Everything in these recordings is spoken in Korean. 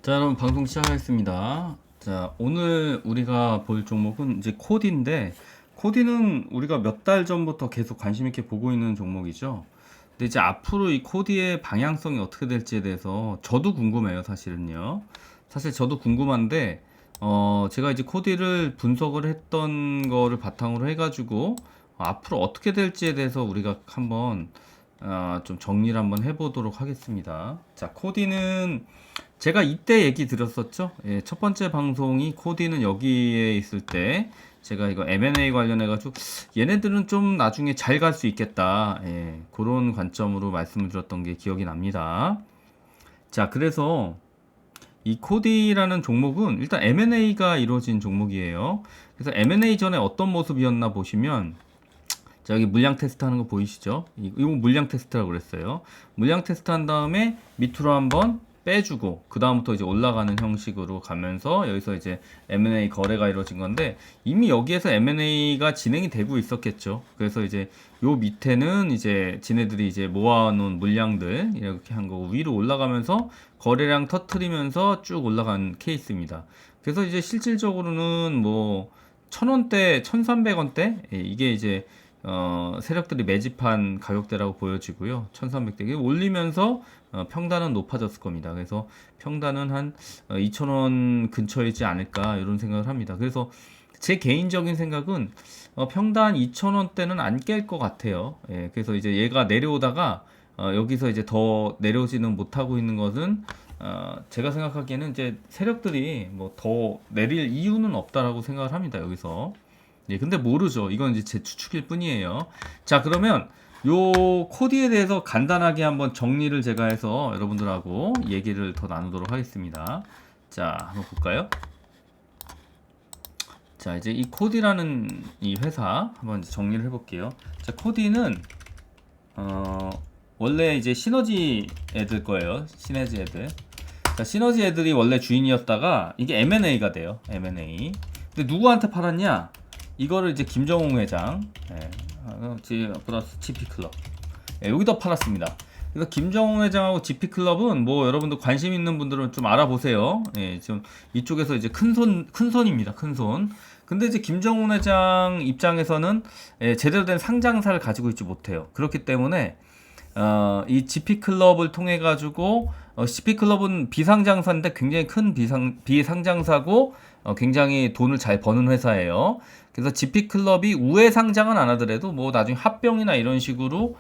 자, 여러분 방송 시작하겠습니다. 자, 오늘 우리가 볼 종목은 이제 코디인데, 코디는 우리가 몇 달 전부터 계속 관심 있게 보고 있는 종목이죠. 근데 이제 앞으로 이 코디의 방향성이 어떻게 될지에 대해서 저도 궁금해요, 사실은요. 사실 저도 궁금한데, 제가 이제 코디를 분석을 했던 거를 바탕으로 해가지고, 앞으로 어떻게 될지에 대해서 우리가 한번 좀 정리를 한번 해보도록 하겠습니다. 자, 코디는 제가 이때 얘기 드렸었죠. 예, 첫 번째 방송이 코디는 여기에 있을 때 제가 이거 M&A 관련해가지고 얘네들은 좀 나중에 잘 갈 수 있겠다. 예, 그런 관점으로 말씀을 드렸던 게 기억이 납니다. 자, 그래서 이 코디라는 종목은 일단 M&A가 이루어진 종목이에요. 그래서 M&A 전에 어떤 모습이었나 보시면 자, 여기 물량 테스트 하는 거 보이시죠? 이거 물량 테스트라고 그랬어요. 물량 테스트 한 다음에 밑으로 한번 빼주고 그 다음부터 이제 올라가는 형식으로 가면서 여기서 이제 M&A 거래가 이루어진 건데 이미 여기에서 M&A가 진행이 되고 있었겠죠. 그래서 이제 요 밑에는 이제 지네들이 이제 모아놓은 물량들 이렇게 한 거고 위로 올라가면서 거래량 터트리면서 쭉 올라간 케이스입니다. 그래서 이제 실질적으로는 뭐 1000원대, 1300원대 이게 이제 세력들이 매집한 가격대라고 보여지고요. 1300대 올리면서 평단은 높아졌을 겁니다. 그래서 평단은 한 2000원 근처이지 않을까 이런 생각을 합니다. 그래서 제 개인적인 생각은 평단 2000원대는 안 깰 것 같아요. 예, 그래서 이제 얘가 내려오다가 여기서 이제 더 내려오지는 못하고 있는 것은 제가 생각하기에는 이제 세력들이 뭐 더 내릴 이유는 없다라고 생각을 합니다. 여기서. 예, 근데 모르죠. 이건 이제 제 추측일 뿐이에요. 자, 그러면 요 코디에 대해서 간단하게 한번 정리를 제가 해서 여러분들하고 얘기를 더 나누도록 하겠습니다. 자, 한번 볼까요? 자, 이제 이 코디라는 이 회사 한번 이제 정리를 해볼게요. 자, 코디는 원래 이제 시너지 애들 거예요. 시너지 애들. 자, 시너지 애들이 원래 주인이었다가 이게 M&A가 돼요. M&A. 근데 누구한테 팔았냐? 이거를 이제 김정웅 회장, 플러스 GP클럽, 여기다 팔았습니다. 그래서 김정웅 회장하고 GP클럽은 뭐 여러분들 관심 있는 분들은 좀 알아보세요. 예, 지금 이쪽에서 이제 큰 손입니다. 큰 손. 근데 이제 김정웅 회장 입장에서는 제대로 된 상장사를 가지고 있지 못해요. 그렇기 때문에 이 GP클럽을 통해 가지고 GP클럽은 비상장사인데 굉장히 큰 비상장사고 굉장히 돈을 잘 버는 회사예요. 그래서 GP클럽이 우회 상장은 안 하더라도 뭐 나중에 합병이나 이런 식으로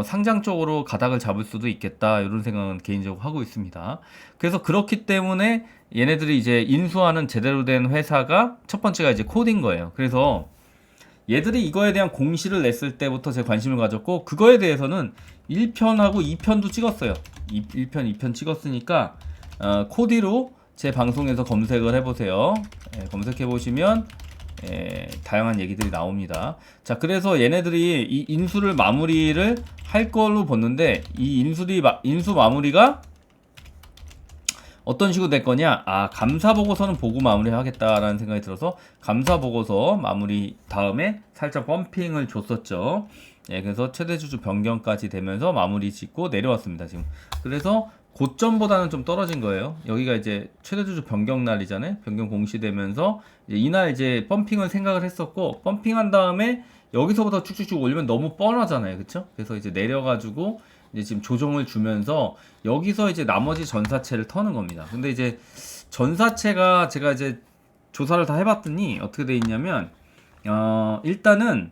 상장 쪽으로 가닥을 잡을 수도 있겠다 이런 생각은 개인적으로 하고 있습니다. 그래서 그렇기 때문에 얘네들이 이제 인수하는 제대로 된 회사가 첫 번째가 이제 코디인 거예요. 그래서 얘들이 이거에 대한 공시를 냈을 때부터 제가 관심을 가졌고 그거에 대해서는 1편하고 2편도 찍었어요. 1편, 2편 찍었으니까 코디로 제 방송에서 검색을 해보세요. 검색해보시면 다양한 얘기들이 나옵니다. 자, 그래서 얘네들이 이 인수를 마무리를 할 걸로 봤는데 이 인수 마무리가 어떤 식으로 될 거냐? 감사 보고서는 보고 마무리하겠다라는 생각이 들어서 감사 보고서 마무리 다음에 살짝 펌핑을 줬었죠. 예, 그래서 최대 주주 변경까지 되면서 마무리 짓고 내려왔습니다, 지금. 그래서 고점보다는 좀 떨어진 거예요. 여기가 이제 최대 주주 변경 날이잖아요. 변경 공시되면서 이제 이날 이제 펌핑을 생각을 했었고 펌핑한 다음에 여기서부터 쭉쭉쭉 올리면 너무 뻔하잖아요. 그쵸? 그래서 이제 내려가지고 이제 지금 조정을 주면서 여기서 이제 나머지 전사채를 터는 겁니다. 근데 이제 전사채가 제가 이제 조사를 다 해봤더니 어떻게 돼 있냐면 일단은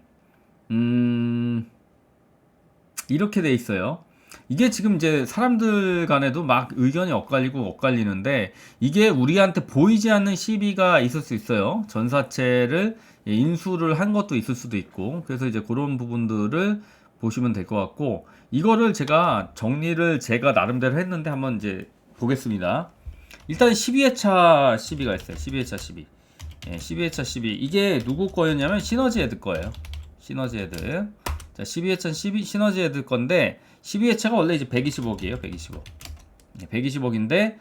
이렇게 돼 있어요. 이게 지금 이제 사람들 간에도 막 의견이 엇갈리는데 이게 우리한테 보이지 않는 시비가 있을 수 있어요. 전사채를 인수를 한 것도 있을 수도 있고 그래서 이제 그런 부분들을 보시면 될 것 같고 이거를 제가 정리를 제가 나름대로 했는데 한번 이제 보겠습니다. 일단 12회차 시비가 있어요. 12회차 시비. 12회차 시비. 이게 누구 거였냐면 시너지 애들 거예요. 시너지 애들. 자, 12회차 시너지 애들 건데 12회차가 원래 이제 120억이에요. 120억. 120억인데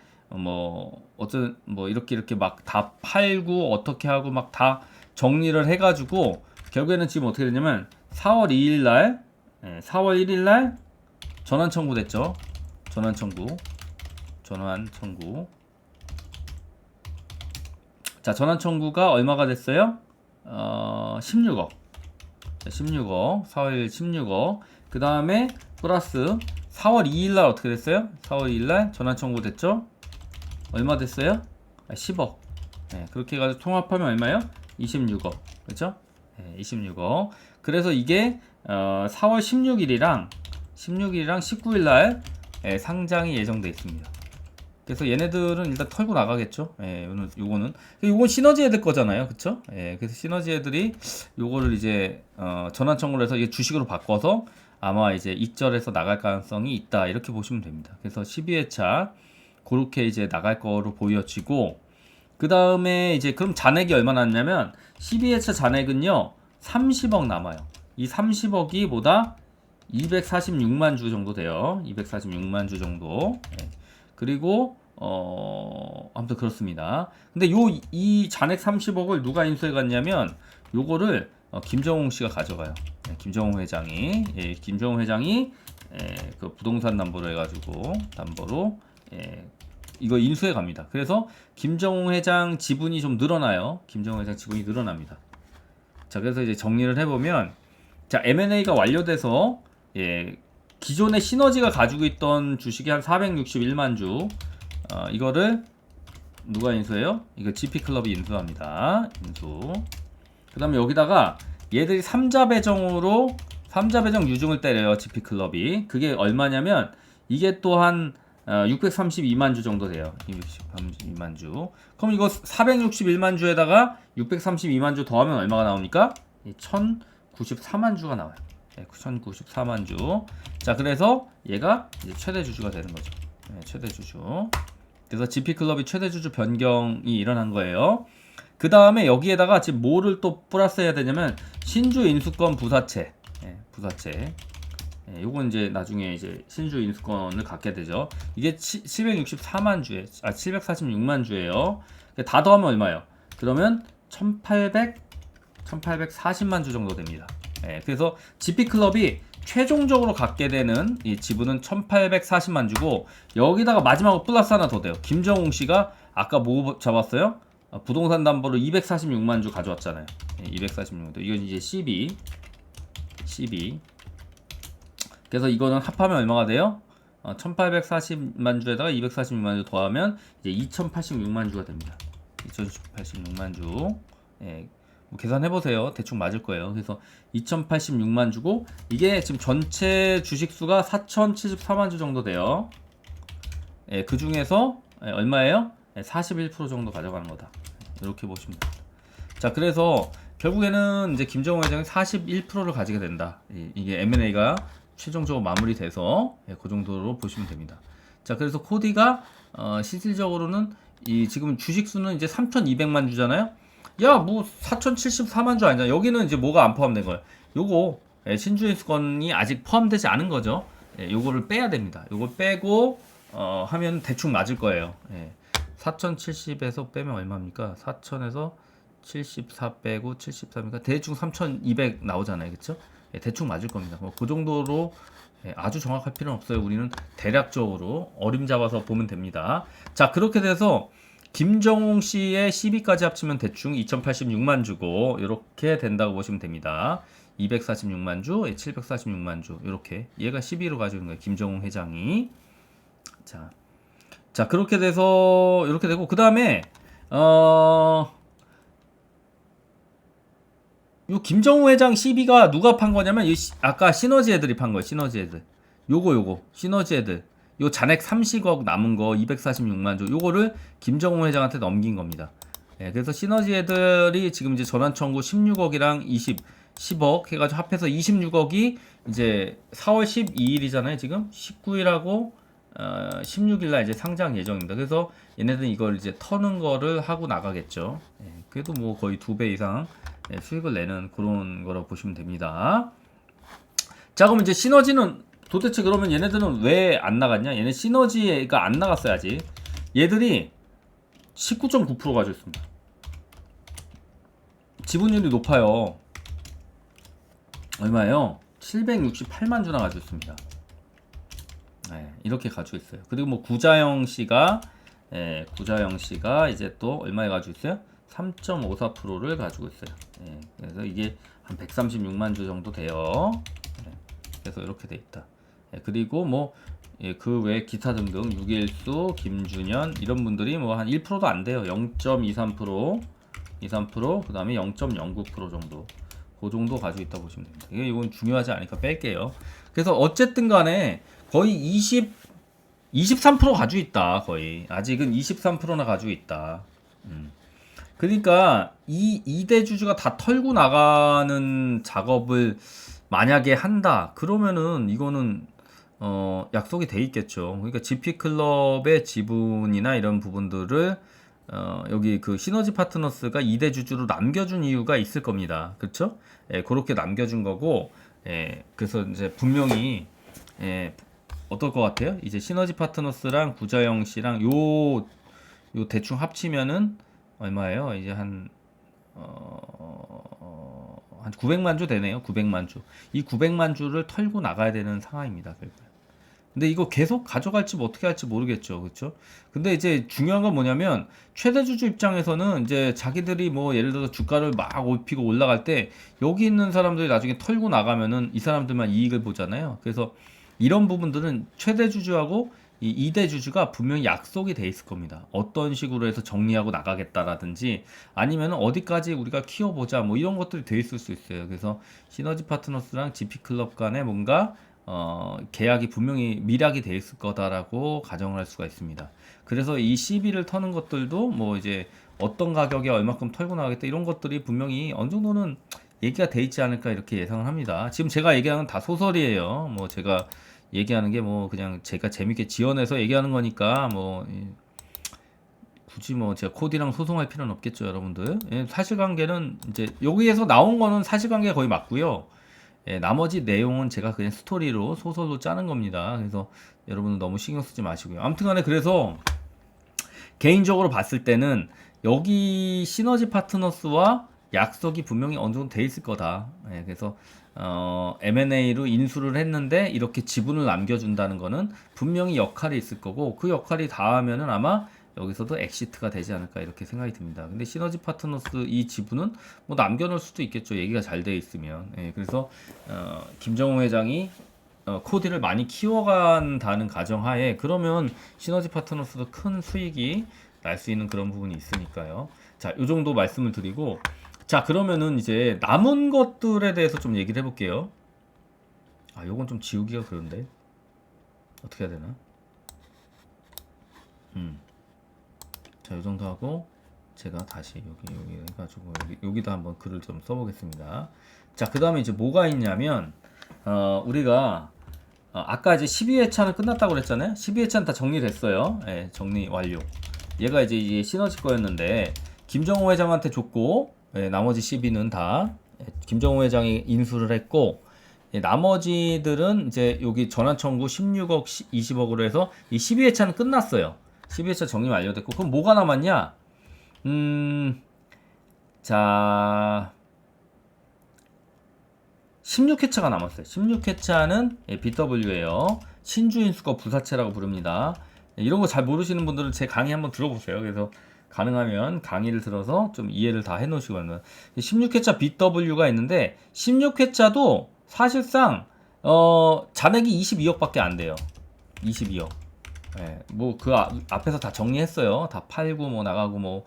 어떤 이렇게 막 다 팔고 어떻게 하고 막 다 정리를 해가지고 결국에는 지금 어떻게 되냐면 4월 2일 날 4월 1일 날 전환 청구됐죠. 전환 청구. 자, 전환 청구가 얼마가 됐어요? 16억. 16억. 4월 16억. 그 다음에 플러스 4월 2일날 어떻게 됐어요? 4월 2일날 전환 청구 됐죠? 얼마 됐어요? 10억. 네, 그렇게 해가지고 통합하면 얼마예요? 26억. 그렇죠? 네, 26억. 그래서 이게 4월 16일이랑 19일날 상장이 예정돼 있습니다. 그래서 얘네들은 일단 털고 나가겠죠. 요거는 시너지 애들 거잖아요, 그쵸? 그래서 시너지 애들이 요거를 이제 전환 청구를 해서 이게 주식으로 바꿔서 아마 이제 익절해서 나갈 가능성이 있다, 이렇게 보시면 됩니다. 그래서 12회차 그렇게 이제 나갈 거로 보여지고, 그 다음에 이제 그럼 잔액이 얼마 났냐면 12회차 잔액은요 30억 남아요. 이 30억이 뭐다? 246만 주 정도 돼요. 246만 주 정도. 그리고 아무튼 그렇습니다. 근데 이 잔액 30억을 누가 인수해 갔냐면 요거를 김정웅 씨가 가져가요. 김정웅 회장이 김정웅 회장이 그 부동산 담보로 해가지고 담보로 이거 인수해 갑니다. 그래서 김정웅 회장 지분이 좀 늘어나요. 김정웅 회장 지분이 늘어납니다. 자, 그래서 이제 정리를 해보면, 자, M&A가 완료돼서 기존의 시너지가 가지고 있던 주식이 한 461만 주, 이거를 누가 인수해요? 이거 GP클럽이 인수합니다. 인수. 그 다음에 여기다가 얘들이 3자 배정으로 3자 배정 유증을 때려요. GP클럽이. 그게 얼마냐면 이게 또한 632만 주 정도 돼요. 632만 주. 그럼 이거 461만 주에다가 632만 주 더하면 얼마가 나옵니까? 1094만 주가 나와요. 1094만 주. 자, 그래서 얘가 이제 최대 주주가 되는 거죠. 최대 주주. 그래서 GP클럽이 최대 주주 변경이 일어난 거예요. 그 다음에 여기에다가 지금 뭐를 또 플러스 해야 되냐면 신주 인수권 부사채. 부사채. 요건 이제 나중에 이제 신주 인수권을 갖게 되죠. 이게 764만 주에 746만 주예요. 다 더하면 얼마예요? 그러면 1840만 주 정도 됩니다. 그래서 GP클럽이 최종적으로 갖게 되는 이 지분은 1840만 주고, 여기다가 마지막으로 플러스 하나 더 돼요. 김정웅 씨가 아까 뭐 잡았어요? 부동산 담보로 246만 주 가져왔잖아요. 246만 주. 이건 이제 12. 그래서 이거는 합하면 얼마가 돼요? 1840만 주에다가 246만 주 더하면 이제 2086만 주가 됩니다. 2086만 주. 뭐 계산해보세요. 대충 맞을 거예요. 그래서 2086만 주고, 이게 지금 전체 주식 수가 4074만 주 정도 돼요. 그 중에서 얼마예요? 41% 정도 가져가는 거다. 이렇게 보시면 됩니다. 자, 그래서 결국에는 이제 김정은 회장이 41%를 가지게 된다. 이게 M&A가 최종적으로 마무리돼서 그 정도로 보시면 됩니다. 자, 그래서 코디가 실질적으로는 지금 주식 수는 이제 3,200만 주잖아요. 야, 뭐 4,074만 주 아니냐? 여기는 이제 뭐가 안 포함된 거예요. 요거 신주인수권이 아직 포함되지 않은 거죠. 요거를 빼야 됩니다. 요걸 빼고 하면 대충 맞을 거예요. 4,070에서 빼면 얼마입니까? 4,000에서 74 빼고 73이니까 대충 3,200 나오잖아요. 그쵸? 대충 맞을 겁니다. 그 정도로 아주 정확할 필요는 없어요. 우리는 대략적으로 어림잡아서 보면 됩니다. 자, 그렇게 돼서 김정웅 씨의 12까지 합치면 대충 2086만 주고 이렇게 된다고 보시면 됩니다. 246만 주, 746만 주 이렇게 얘가 12로 가지고 있는 거예요. 김정웅 회장이. 자, 그렇게 돼서 이렇게 되고, 그 다음에 요 김정우 회장 12가 누가 판 거냐면 아까 시너지 애들이 판 거예요. 시너지 애들. 요거 시너지 애들. 요 잔액 30억 남은 거 246만 주. 요거를 김정우 회장한테 넘긴 겁니다. 그래서 시너지 애들이 지금 이제 전환 청구 16억이랑 10억 해가지고 합해서 26억이 이제 4월 12일이잖아요. 지금 19일하고 16일날 이제 상장 예정입니다. 그래서 얘네들은 이걸 이제 터는 거를 하고 나가겠죠. 그래도 뭐 거의 2배 이상 수익을 내는 그런 거라고 보시면 됩니다. 자, 그럼 이제 시너지는 도대체 그러면 얘네들은 왜 안 나갔냐? 얘네 시너지가 안 나갔어요, 아직. 얘들이 19.9% 가지고 있습니다. 지분율이 높아요. 얼마예요? 768만 주나 가지고 있습니다. 이렇게 가지고 있어요. 그리고 뭐 구자영 씨가 이제 또 얼마에 가지고 있어요? 3.54%를 가지고 있어요. 예, 그래서 이게 한 136만 주 정도 돼요. 예, 그래서 이렇게 돼 있다. 예, 그리고 뭐 그 외 기타 등등 유길수, 김준현 이런 분들이 뭐 한 1%도 안 돼요. 0.23%, 23%, 그 다음에 0.09% 정도. 그 정도 가지고 있다 보시면 됩니다. 이건 중요하지 않으니까 뺄게요. 그래서 어쨌든 간에 거의 23% 가지고 있다. 거의. 아직은 23%나 가지고 있다. 그러니까 이 2대 주주가 다 털고 나가는 작업을 만약에 한다. 그러면은 이거는 약속이 돼 있겠죠. 그러니까 GP 클럽의 지분이나 이런 부분들을 여기 그 시너지 파트너스가 2대 주주로 남겨준 이유가 있을 겁니다. 그렇죠? 예, 그렇게 남겨준 거고, 예, 그래서 이제 분명히 예, 어떨 것 같아요? 이제 시너지 파트너스랑 구자영 씨랑 요 대충 합치면은 얼마예요? 이제 한 900만 주 되네요. 900만 주. 이 900만 주를 털고 나가야 되는 상황입니다. 결국에. 근데 이거 계속 가져갈지 뭐 어떻게 할지 모르겠죠. 그렇죠? 근데 이제 중요한 건 뭐냐면 최대 주주 입장에서는 이제 자기들이 뭐 예를 들어서 주가를 막 올피고 올라갈 때 여기 있는 사람들이 나중에 털고 나가면은 이 사람들만 이익을 보잖아요. 그래서 이런 부분들은 최대 주주하고 이 2대 주주가 분명히 약속이 돼 있을 겁니다. 어떤 식으로 해서 정리하고 나가겠다라든지 아니면 어디까지 우리가 키워보자 뭐 이런 것들이 돼 있을 수 있어요. 그래서 시너지 파트너스랑 GP클럽 간에 뭔가 계약이 분명히 미락이 돼 있을 거다라고 가정을 할 수가 있습니다. 그래서 이 CB를 터는 것들도 뭐 이제 어떤 가격에 얼마큼 털고 나가겠다 이런 것들이 분명히 어느 정도는 얘기가 돼 있지 않을까 이렇게 예상을 합니다. 지금 제가 얘기하는 건 다 소설이에요. 뭐 제가 얘기하는 게 뭐 그냥 제가 재밌게 지어내서 얘기하는 거니까 뭐 굳이 뭐 제가 코디랑 소송할 필요는 없겠죠, 여러분들. 예, 사실관계는 이제 여기에서 나온 거는 사실관계 거의 맞고요. 예, 나머지 내용은 제가 그냥 스토리로 소설로 짜는 겁니다. 그래서 여러분은 너무 신경 쓰지 마시고요. 아무튼간에 그래서 개인적으로 봤을 때는 여기 시너지 파트너스와 약속이 분명히 어느 정도 돼 있을 거다. 예, 그래서 M&A로 인수를 했는데 이렇게 지분을 남겨준다는 거는 분명히 역할이 있을 거고 그 역할이 닿으면은 아마 여기서도 엑시트가 되지 않을까 이렇게 생각이 듭니다. 근데 시너지 파트너스 이 지분은 뭐 남겨놓을 수도 있겠죠. 얘기가 잘 돼 있으면. 예, 그래서 김정우 회장이 코디를 많이 키워간다는 가정하에 그러면 시너지 파트너스도 큰 수익이 날 수 있는 그런 부분이 있으니까요. 자, 요 정도 말씀을 드리고 자, 그러면은 이제 남은 것들에 대해서 좀 얘기를 해볼게요. 아, 요건 좀 지우기가 그런데 어떻게 해야 되나? 자, 요 정도 하고 제가 다시 여기 해가지고 여기다 한번 글을 좀 써보겠습니다. 자, 그 다음에 이제 뭐가 있냐면 우리가 아까 이제 12회차는 끝났다고 그랬잖아요. 12회차는 다 정리됐어요. 예, 정리 완료. 얘가 이제 시너지 거였는데 김정호 회장한테 줬고 예, 나머지 12는 다 김정호 회장이 인수를 했고 예, 나머지들은 이제 여기 전환 청구 16억 20억으로 해서 이 12회차는 끝났어요. 12회차 정리 완료됐고 그럼 뭐가 남았냐? 자 16회차가 남았어요. 16회차는 BW예요. 신주인수거 부사체라고 부릅니다. 이런 거 잘 모르시는 분들은 제 강의 한번 들어보세요. 그래서 가능하면 강의를 들어서 좀 이해를 다 해놓으시고 합니다. 16회차 BW가 있는데 16회차도 사실상 잔액이 22억밖에 안 돼요. 22억. 예, 뭐 그 앞에서 다 정리했어요. 다 팔고 뭐 나가고 뭐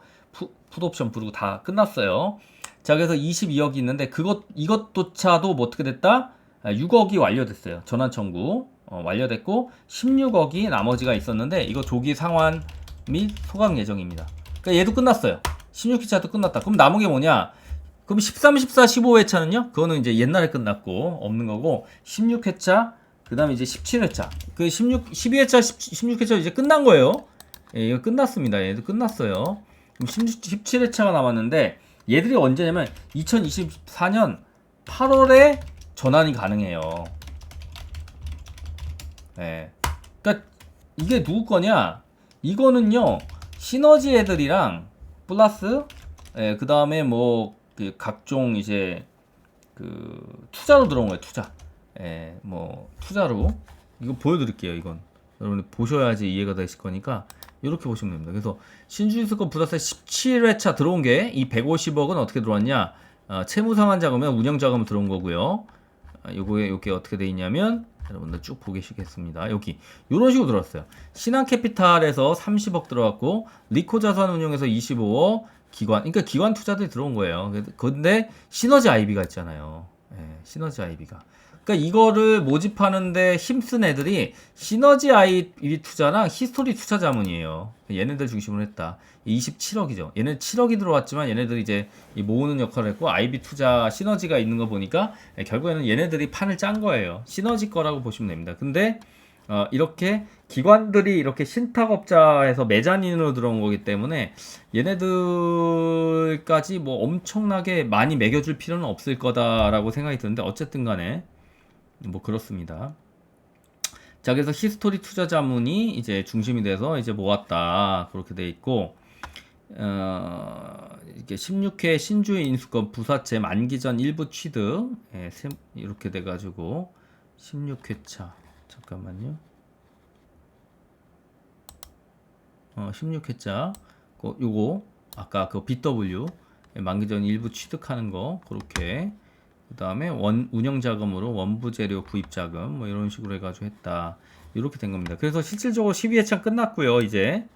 풋옵션 부르고 다 끝났어요. 자, 그래서 22억이 있는데 이것조차도 뭐 어떻게 됐다? 6억이 완료됐어요. 전환 청구 완료됐고 16억이 나머지가 있었는데 이거 조기 상환 및 소각 예정입니다. 그러니까 얘도 끝났어요. 16회차도 끝났다. 그럼 남은 게 뭐냐? 그럼 13, 14, 15회차는요? 그거는 이제 옛날에 끝났고 없는 거고 16회차 그 다음에 이제 17회차 그 12회차 16회차 이제 끝난 거예요. 예, 이거 끝났습니다. 얘도 끝났어요. 그럼 17회차가 남았는데 얘들이 언제냐면 2024년 8월에 전환이 가능해요. 예. 그러니까 이게 누구 거냐? 이거는요. 시너지 애들이랑 플러스 예, 그다음에 뭐 그 각종 이제 그 투자로 들어온 거예요. 투자. 예, 뭐 투자로 이거 보여드릴게요. 이건 여러분들 보셔야지 이해가 되실 거니까 이렇게 보시면 됩니다. 그래서 신주인수권 부가세 17회차 들어온 게 이 150억은 어떻게 들어왔냐? 채무상환 자금이나 운영 자금 들어온 거고요. 요게 어떻게 돼 있냐면 여러분들 쭉 보시겠습니다. 여기 이런 식으로 들어왔어요. 신한캐피탈에서 30억 들어왔고 리코자산운용에서 25억 기관, 그러니까 기관 투자들이 들어온 거예요. 근데 시너지 IB가 있잖아요. 시너지 IB가. 그러니까 이거를 모집하는데 힘쓴 애들이 시너지 IB 투자랑 히스토리 투자 자문이에요. 얘네들 중심으로 했다. 27억이죠. 얘네 7억이 들어왔지만 얘네들이 이제 모으는 역할을 했고 IB 투자 시너지가 있는 거 보니까 결국에는 얘네들이 판을 짠 거예요. 시너지 거라고 보시면 됩니다. 근데 이렇게 기관들이 이렇게 신탁업자에서 메자닌으로 들어온 거기 때문에 얘네들까지 뭐 엄청나게 많이 매겨줄 필요는 없을 거다라고 생각이 드는데 어쨌든 간에 뭐 그렇습니다. 자, 그래서 히스토리 투자 자문이 이제 중심이 돼서 이제 모았다. 그렇게 돼 있고, 이게 16회 신주의 인수권 부사채 만기 전 일부 취득, 이렇게 돼가지고, 16회차. 잠깐만요. 16회차. 요거, 아까 그 BW, 만기 전 일부 취득하는 거, 그렇게. 그 다음에 운영자금으로 원부재료 구입자금 뭐 이런 식으로 해가지고 했다. 이렇게 된 겁니다. 그래서 실질적으로 12회차 끝났고요. 이제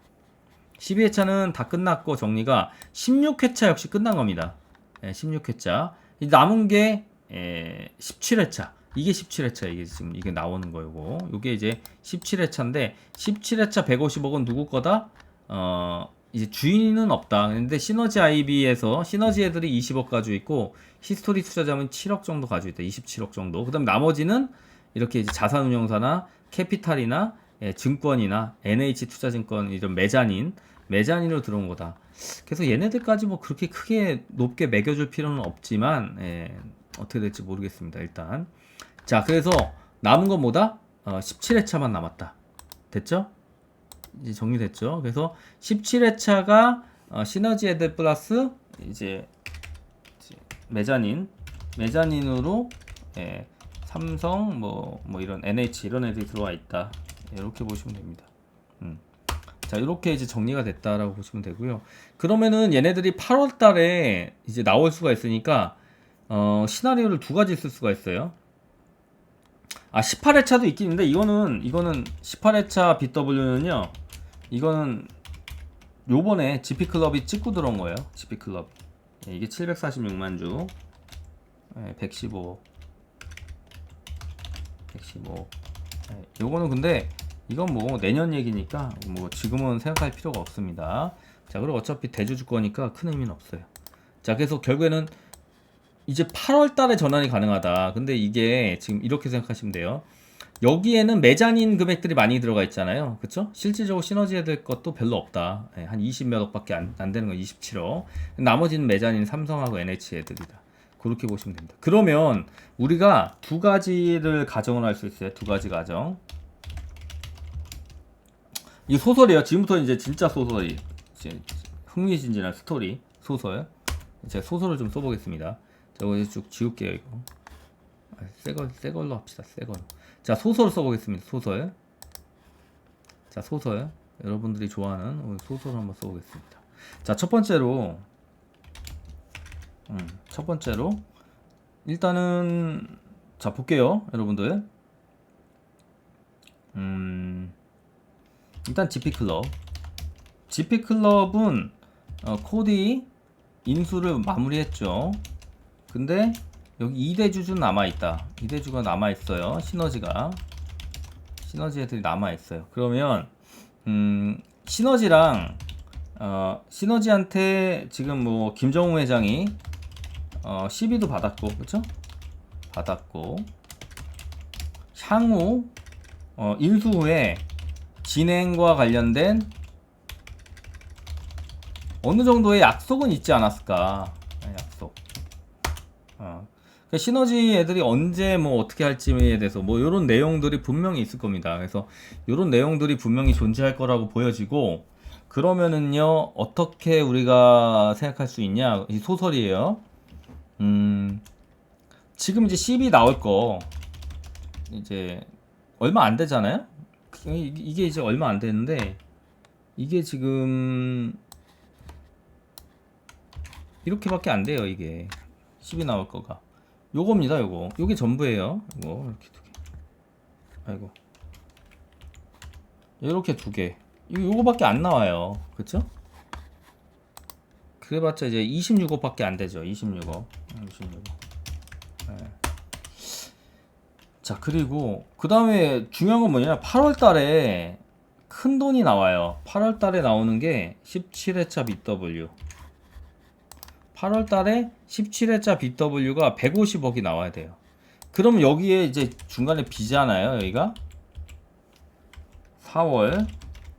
12회차는 다 끝났고 정리가 16회차 역시 끝난 겁니다. 16회차 남은 게 17회차. 이게 17회차. 이게 지금 이게 나오는 거고 이게 이제 17회차인데 17회차 150억은 누구 거다? 이제 주인은 없다. 근데 시너지 IB에서 시너지 애들이 20억 가지고 있고 히스토리 투자자는 7억 정도 가지고 있다. 27억 정도. 그다음 나머지는 이렇게 이제 자산운용사나 캐피탈이나 증권이나 NH 투자증권 이런 메자닌으로 들어온 거다. 그래서 얘네들까지 뭐 그렇게 크게 높게 매겨줄 필요는 없지만 어떻게 될지 모르겠습니다. 일단 자, 그래서 남은 건 뭐다? 17회차만 남았다. 됐죠? 이제 정리됐죠. 그래서 17회차가 시너지 애들 플러스 이제 메자닌으로 삼성 뭐 이런 NH 이런 애들이 들어와 있다. 이렇게 보시면 됩니다. 자, 이렇게 이제 정리가 됐다라고 보시면 되고요. 그러면은 얘네들이 8월 달에 이제 나올 수가 있으니까 시나리오를 두 가지 쓸 수가 있어요. 18회차도 있긴 있는데 이거는 18회차 BW는요. 이거는 요번에 GP클럽이 찍고 들어온 거예요. GP클럽. 이게 746만 주. 115. 요거는 근데 이건 뭐 내년 얘기니까 뭐 지금은 생각할 필요가 없습니다. 자, 그리고 어차피 대주주 거니까 큰 의미는 없어요. 자, 그래서 결국에는 이제 8월 달에 전환이 가능하다. 근데 이게 지금 이렇게 생각하시면 돼요. 여기에는 메자닌 금액들이 많이 들어가 있잖아요. 그쵸? 실질적으로 시너지 해야 될 것도 별로 없다. 한 20몇 억밖에 안 되는 건 27억. 나머지는 메자닌 삼성하고 NH 애들이다. 그렇게 보시면 됩니다. 그러면 우리가 두 가지를 가정을 할 수 있어요. 두 가지 가정. 이 소설이에요. 지금부터 이제 진짜 소설이. 흥미진진한 스토리. 소설. 제가 소설을 좀 써보겠습니다. 자, 이제 쭉 지울게요, 이거. 새 걸로 합시다, 새 걸로. 자, 소설 써보겠습니다, 소설. 자, 소설. 여러분들이 좋아하는 소설 한번 써보겠습니다. 자, 첫 번째로, 일단은, 자, 볼게요, 여러분들. 일단 GP클럽. GP클럽은, 코디 인수를 마무리했죠. 근데 여기 2대 주주 남아있다. 2대 주가 남아있어요. 시너지 애들이 남아있어요. 그러면 시너지랑 시너지한테 지금 뭐 김정우 회장이 시비도 받았고, 그쵸? 받았고, 향후 인수 후에 진행과 관련된 어느 정도의 약속은 있지 않았을까? 약속. 그러니까 시너지 애들이 언제 뭐 어떻게 할지에 대해서 뭐 이런 내용들이 분명히 있을 겁니다. 그래서 이런 내용들이 분명히 존재할 거라고 보여지고, 그러면은요 어떻게 우리가 생각할 수 있냐? 이 소설이에요. 지금 이제 CB 나올 거 이제 얼마 안 되잖아요. 이게 이제 얼마 안 되는데 이게 지금 이렇게밖에 안 돼요. 이게 10이 나올 거가 요겁니다. 요게 전부예요. 이거 이렇게 두 개. 아이고, 이렇게 두 개. 요거밖에 안 나와요. 그쵸? 그래봤자 이제 26억밖에 안 되죠. 26억. 26억. 네. 자, 그리고 그 다음에 중요한 건 뭐냐, 8월 달에 큰 돈이 나와요. 8월 달에 나오는 게 17회차 BW. 8월 달에 17회차 BW가 150억이 나와야 돼요. 그러면 여기에 이제 중간에 비잖아요. 여기가 4월,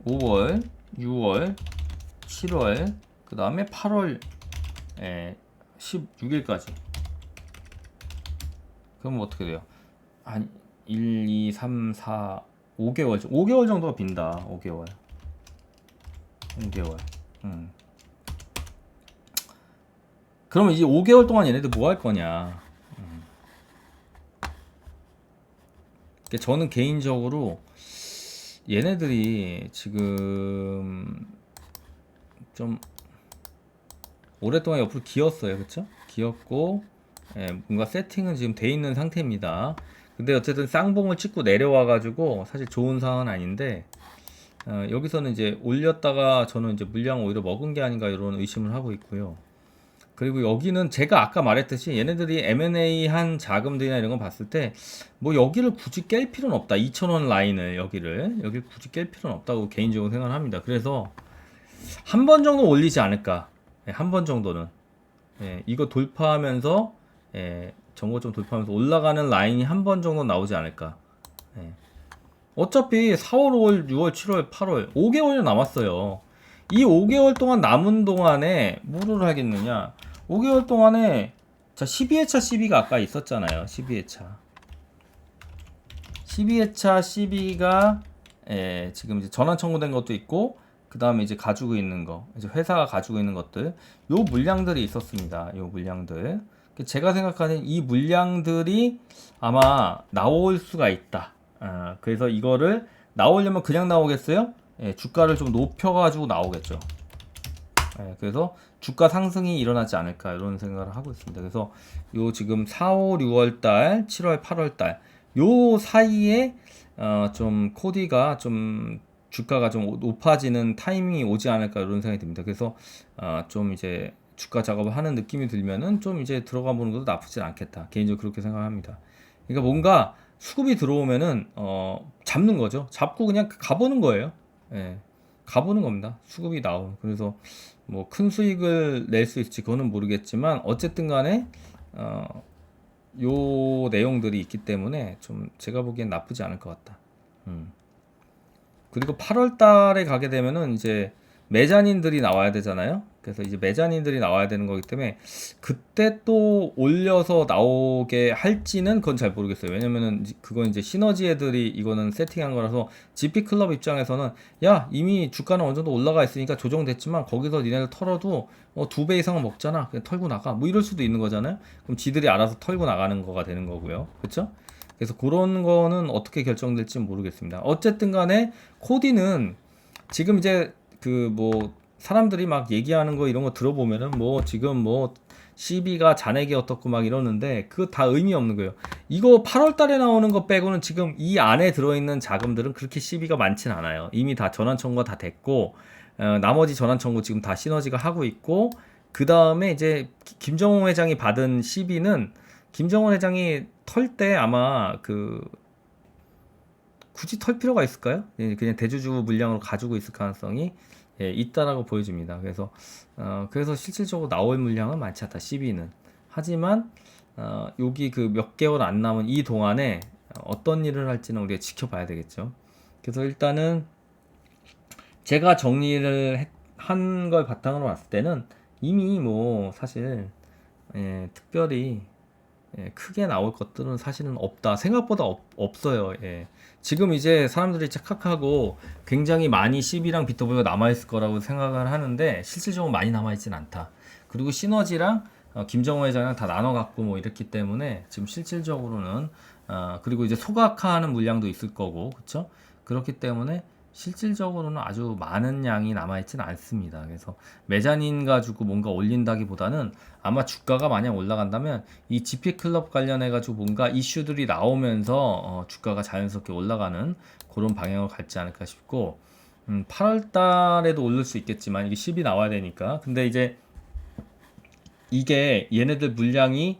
5월, 6월, 7월, 그 다음에 8월 16일까지. 그럼 어떻게 돼요? 한 1, 2, 3, 4, 5개월 정도가 빈다. 5개월. 그러면 이제 5개월 동안 얘네들 뭐 할 거냐. 저는 개인적으로 얘네들이 지금 좀 오랫동안 옆으로 기었어요. 그쵸? 기었고, 뭔가 세팅은 지금 돼 있는 상태입니다. 근데 어쨌든 쌍봉을 찍고 내려와가지고 사실 좋은 상황은 아닌데, 여기서는 이제 올렸다가 저는 이제 물량 오히려 먹은 게 아닌가 이런 의심을 하고 있고요. 그리고 여기는 제가 아까 말했듯이 얘네들이 M&A 한 자금들이나 이런 거 봤을 때 뭐 여기를 굳이 깰 필요는 없다. 2,000원 라인을 여기를 굳이 깰 필요는 없다고 개인적으로 생각합니다. 그래서 한 번 정도 올리지 않을까. 한 번 정도는. 이거 돌파하면서 정고점 돌파하면서 올라가는 라인이 한 번 정도 나오지 않을까. 어차피 4월, 5월, 6월, 7월, 8월 5개월이 남았어요. 이 5개월 동안 남은 동안에 뭐를 하겠느냐. 5개월 동안에 자 12회차 12가 아까 있었잖아요. 12회차 12가 지금 이제 전환 청구된 것도 있고, 그 다음에 이제 가지고 있는 거, 이제 회사가 가지고 있는 것들, 요 물량들이 있었습니다. 요 물량들. 제가 생각하는 이 물량들이 아마 나올 수가 있다. 그래서 이거를 나오려면 그냥 나오겠어요? 주가를 좀 높여가지고 나오겠죠. 그래서 주가 상승이 일어나지 않을까 이런 생각을 하고 있습니다. 그래서 요 지금 4, 5, 6월 달, 7월, 8월 달, 요 사이에 좀 코디가 좀 주가가 좀 높아지는 타이밍이 오지 않을까 이런 생각이 듭니다. 그래서 좀 이제 주가 작업을 하는 느낌이 들면은 좀 이제 들어가 보는 것도 나쁘진 않겠다. 개인적으로 그렇게 생각합니다. 그러니까 뭔가 수급이 들어오면은 잡는 거죠. 잡고 그냥 가보는 거예요. 가보는 겁니다. 수급이 나오면. 그래서 뭐 큰 수익을 낼 수 있을지 그거는 모르겠지만 어쨌든 간에 요 내용들이 있기 때문에 좀 제가 보기엔 나쁘지 않을 것 같다. 그리고 8월 달에 가게 되면은 이제 메자닌들이 나와야 되잖아요. 그래서 이제 메자닌들이 나와야 되는 거기 때문에 그때 또 올려서 나오게 할지는 그건 잘 모르겠어요. 왜냐면은 그건 이제 시너지 애들이 이거는 세팅한 거라서 GP 클럽 입장에서는 야 이미 주가는 어느 정도 올라가 있으니까 조정됐지만 거기서 니네들 털어도 2배 이상은 먹잖아. 그냥 털고 나가. 뭐 이럴 수도 있는 거잖아요. 그럼 지들이 알아서 털고 나가는 거가 되는 거고요. 그렇죠? 그래서 그런 거는 어떻게 결정될지 모르겠습니다. 어쨌든 간에 코디는 지금 이제 그 뭐 사람들이 막 얘기하는 거 이런 거 들어보면은 뭐 지금 뭐 CB가 잔액이 어떻고 막 이러는데 그거 다 의미 없는 거예요. 이거 8월 달에 나오는 거 빼고는 지금 이 안에 들어있는 자금들은 그렇게 CB가 많진 않아요. 이미 다 전환 청구가 다 됐고, 나머지 전환 청구 지금 다 시너지가 하고 있고, 그 다음에 이제 김정은 회장이 받은 CB는 김정은 회장이 털 때 아마 그 굳이 털 필요가 있을까요? 그냥 대주주 물량으로 가지고 있을 가능성이 있다라고 보여집니다. 그래서 실질적으로 나올 물량은 많지 않다. CB는. 하지만 여기 그 몇 개월 안 남은 이 동안에 어떤 일을 할지는 우리가 지켜봐야 되겠죠. 그래서 일단은 제가 정리를 한 걸 바탕으로 봤을 때는 이미 뭐 사실 특별히 크게 나올 것들은 사실은 없다. 생각보다 없어요. 지금 이제 사람들이 착각하고 굉장히 많이 CB랑 BW가 남아있을 거라고 생각을 하는데 실질적으로 많이 남아있진 않다. 그리고 시너지랑 김정호 회장이랑 다 나눠 갖고 뭐 이랬기 때문에 지금 실질적으로는 그리고 이제 소각화하는 물량도 있을 거고, 그렇죠? 그렇기 때문에 실질적으로는 아주 많은 양이 남아있지는 않습니다. 그래서 메자닌 가지고 뭔가 올린다기보다는 아마 주가가 만약 올라간다면 이 GP클럽 관련해 가지고 뭔가 이슈들이 나오면서 주가가 자연스럽게 올라가는 그런 방향으로 갈지 않을까 싶고 8월 달에도 오를 수 있겠지만 이게 10이 나와야 되니까. 근데 이제 이게 얘네들 물량이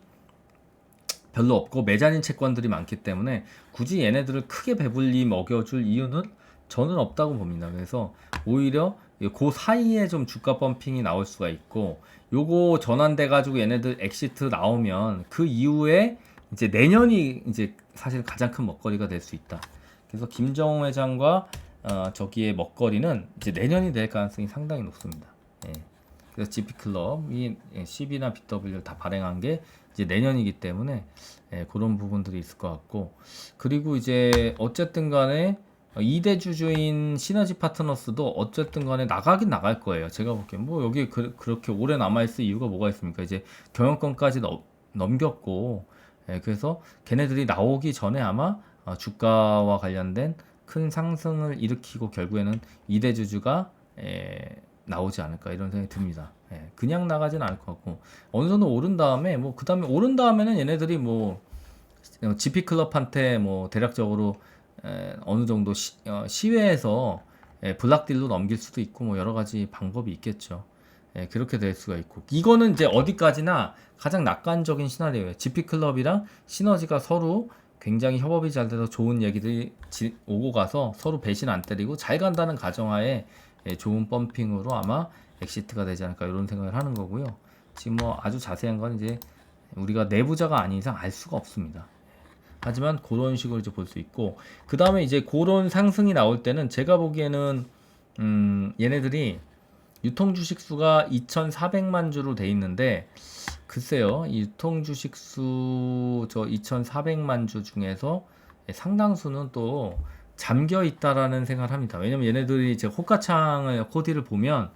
별로 없고 메자닌 채권들이 많기 때문에 굳이 얘네들을 크게 배불리 먹여줄 이유는 저는 없다고 봅니다. 그래서 오히려 그 사이에 좀 주가 펌핑이 나올 수가 있고, 요거 전환돼 가지고 얘네들 엑시트 나오면 그 이후에 이제 내년이 이제 사실 가장 큰 먹거리가 될 수 있다. 그래서 김정우 회장과 저기의 먹거리는 이제 내년이 될 가능성이 상당히 높습니다. 예. 그래서 GP클럽이 CB나 BW를 다 발행한 게 이제 내년이기 때문에 그런 부분들이 있을 것 같고, 그리고 이제 어쨌든 간에 2대 주주인 시너지 파트너스도 어쨌든 간에 나가긴 나갈 거예요. 제가 볼게요. 뭐 여기 그렇게 오래 남아있을 이유가 뭐가 있습니까? 이제 경영권까지 넘겼고, 그래서 걔네들이 나오기 전에 아마 주가와 관련된 큰 상승을 일으키고 결국에는 2대 주주가 나오지 않을까 이런 생각이 듭니다. 그냥 나가진 않을 것 같고, 어느 정도 오른 다음에 뭐 그 다음에 오른 다음에는 얘네들이 뭐 GP클럽한테 뭐 대략적으로 어느 정도 시외에서 블락딜로 넘길 수도 있고 뭐 여러 가지 방법이 있겠죠. 그렇게 될 수가 있고, 이거는 이제 어디까지나 가장 낙관적인 시나리오예요. GP클럽이랑 시너지가 서로 굉장히 협업이 잘 돼서 좋은 얘기들이 오고 가서 서로 배신 안 때리고 잘 간다는 가정하에 좋은 펌핑으로 아마 엑시트가 되지 않을까 이런 생각을 하는 거고요. 지금 뭐 아주 자세한 건 이제 우리가 내부자가 아닌 이상 알 수가 없습니다. 하지만 그런 식으로 이제 볼 수 있고, 그 다음에 이제 그런 상승이 나올 때는 제가 보기에는 얘네들이 유통 주식 수가 2,400만 주로 돼 있는데, 글쎄요, 이 유통 주식 수 저 2,400만 주 중에서 상당수는 또 잠겨 있다라는 생각을 합니다. 왜냐면 얘네들이 이제 호가창을 코디를 보면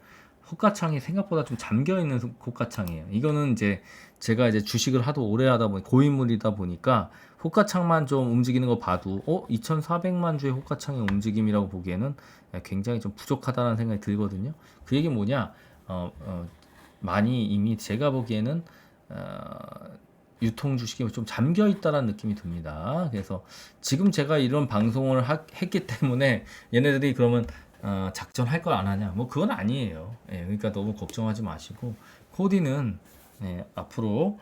호가창이 생각보다 좀 잠겨 있는 호가창이에요. 이거는 이제 제가 이제 주식을 하도 오래 하다 보니 고인물이다 보니까 호가창만 좀 움직이는 거 봐도 2,400만 주의 호가창의 움직임이라고 보기에는 굉장히 좀 부족하다는 생각이 들거든요. 그 얘기 뭐냐? 많이 이미 제가 보기에는 유통 주식이 좀 잠겨 있다라는 느낌이 듭니다. 그래서 지금 제가 이런 방송을 했기 때문에 얘네들이 그러면 작전할 걸 안 하냐? 뭐 그건 아니에요. 그러니까 너무 걱정하지 마시고, 코디는 앞으로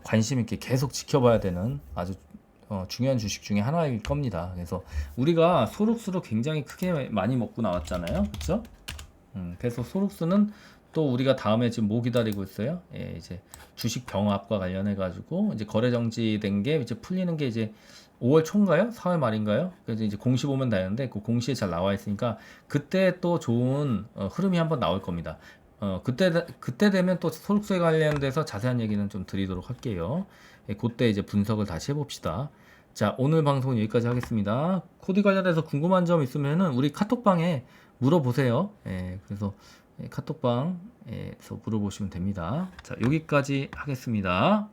관심 있게 계속 지켜봐야 되는 아주 중요한 주식 중에 하나일 겁니다. 그래서 우리가 소록수로 굉장히 크게 많이 먹고 나왔잖아요, 그렇죠? 그래서 소록수는 또 우리가 다음에 지금 뭐 기다리고 있어요? 이제 주식 병합과 관련해 가지고 이제 거래 정지된 게 이제 풀리는 게 이제 5월 초인가요? 4월 말인가요? 그래서 이제 공시 보면 되는데 그 공시에 잘 나와 있으니까 그때 또 좋은 흐름이 한번 나올 겁니다. 그때 되면 또 소득세 관련돼서 자세한 얘기는 좀 드리도록 할게요. 그때 이제 분석을 다시 해봅시다. 자, 오늘 방송은 여기까지 하겠습니다. 코디 관련해서 궁금한 점 있으면은 우리 카톡방에 물어보세요. 그래서 카톡방에서 물어보시면 됩니다. 자, 여기까지 하겠습니다.